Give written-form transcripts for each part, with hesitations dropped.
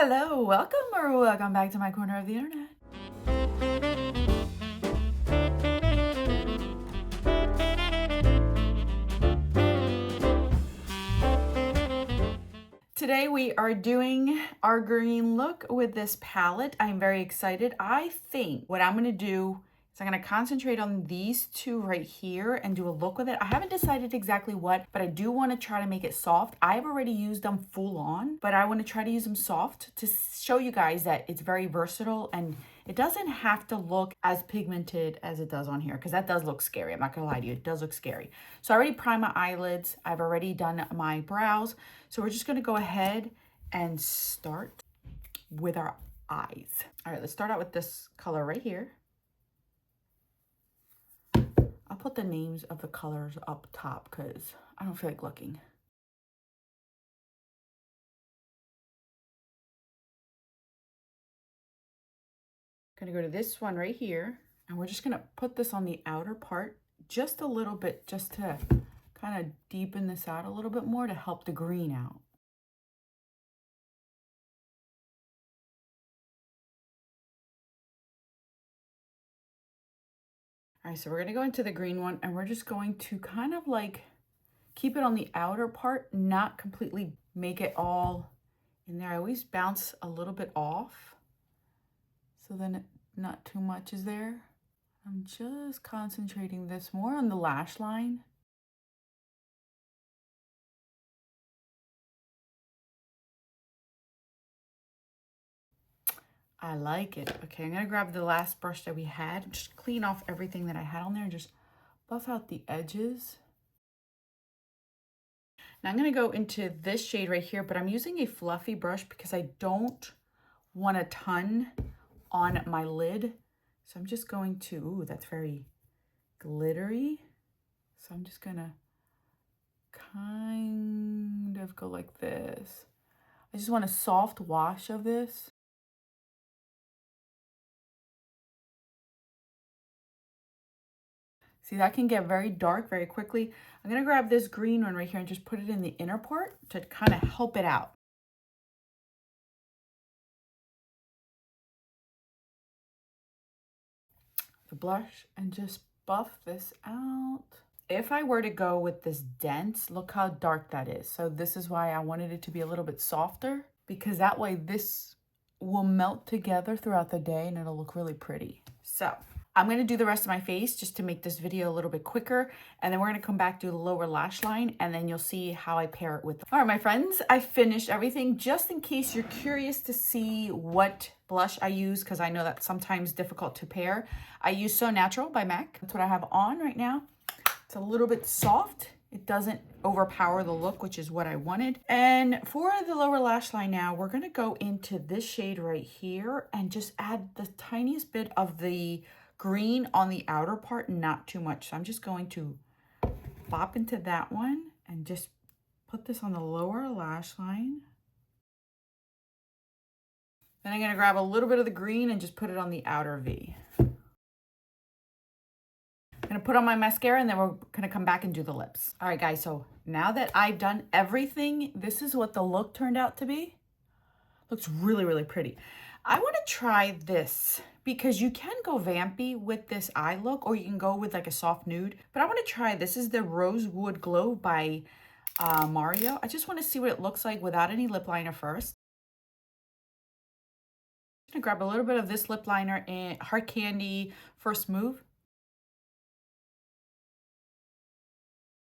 Hello, welcome back to my corner of the internet. Today we are doing our green look with this palette. I'm very excited. I think what I'm gonna do is I'm gonna concentrate on these two right here and do a look with it. I haven't decided exactly what, but I do wanna try to make it soft. I've already used them full on, but I wanna try to use them soft to show you guys that it's very versatile and it doesn't have to look as pigmented as it does on here, because that does look scary. I'm not gonna lie to you, it does look scary. So I already primed my eyelids. I've already done my brows. So we're just gonna go ahead and start with our eyes. All right, let's start out with this color right here. I'll put the names of the colors up top because I don't feel like looking. Gonna go to this one right here, and we're just gonna put this on the outer part just a little bit, just to kind of deepen this out a little bit more to help the green out. All right, so we're gonna go into the green one and we're just going to kind of like keep it on the outer part, not completely make it all in there. I always bounce a little bit off, so then not too much is there. I'm just concentrating this more on the lash line. I like it. Okay, I'm gonna grab the last brush that we had, just clean off everything that I had on there and just buff out the edges. Now I'm gonna go into this shade right here, but I'm using a fluffy brush because I don't want a ton on my lid. So I'm just going to, ooh, that's very glittery. So I'm just gonna kind of go like this. I just want a soft wash of this. See, that can get very dark very quickly. I'm gonna grab this green one right here and just put it in the inner part to kind of help it out. The blush and just buff this out. If I were to go with this dense, look how dark that is. So this is why I wanted it to be a little bit softer, because that way this will melt together throughout the day and it'll look really pretty. So I'm gonna do the rest of my face just to make this video a little bit quicker. And then we're gonna come back to the lower lash line and then you'll see how I pair it with them. All right, my friends, I finished everything. Just in case you're curious to see what blush I use, because I know that's sometimes difficult to pair, I use So Natural by MAC. That's what I have on right now. It's a little bit soft. It doesn't overpower the look, which is what I wanted. And for the lower lash line now, we're gonna go into this shade right here and just add the tiniest bit of the green on the outer part, not too much. So I'm just going to bop into that one and just put this on the lower lash line. Then I'm gonna grab a little bit of the green and just put it on the outer V. I'm gonna put on my mascara and then we're gonna come back and do the lips. All right, guys, so now that I've done everything, this is what the look turned out to be. Looks really, really pretty. I wanna try this because you can go vampy with this eye look, or you can go with like a soft nude, but I wanna try, this is the Rosewood Glow by Mario. I just wanna see what it looks like without any lip liner first. I'm gonna grab a little bit of this lip liner in Heart Candy First Move.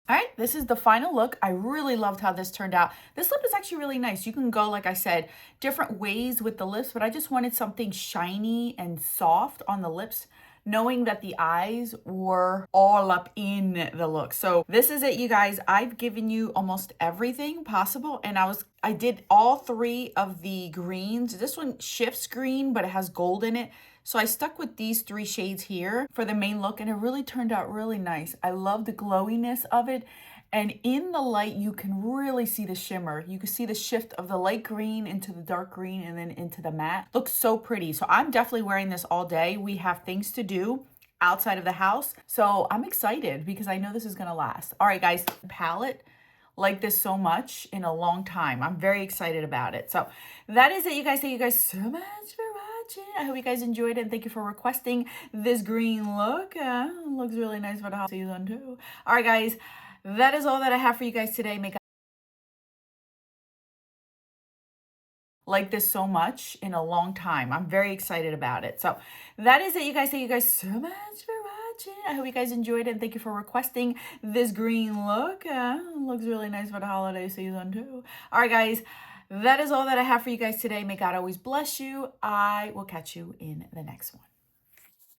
All right, this is the final look. I really loved how this turned out. This lip is actually really nice. You can go, like I said, different ways with the lips, but I just wanted something shiny and soft on the lips, knowing that the eyes were all up in the look. So this is it, you guys. I've given you almost everything possible, and I did all three of the greens. This one shifts green, but it has gold in it. So I stuck with these three shades here for the main look, and it really turned out really nice. I love the glowiness of it. And in the light, you can really see the shimmer. You can see the shift of the light green into the dark green and then into the matte. Looks so pretty. So I'm definitely wearing this all day. We have things to do outside of the house. So I'm excited because I know this is gonna last. All right, guys, the palette like this so much in a long time. I'm very excited about it. So that is it, you guys. Thank you guys so much for watching. I hope you guys enjoyed it, and thank you for requesting this green look. Looks really nice for the holiday season too. All right, guys, that is all that I have for you guys today. Make like this so much in a long time. I'm very excited about it. So that is it, you guys. Thank you guys so much for watching. I hope you guys enjoyed it, and thank you for requesting this green look. Looks really nice for the holiday season too. All right, guys, that is all that I have for you guys today. May God always bless you. I will catch you in the next one.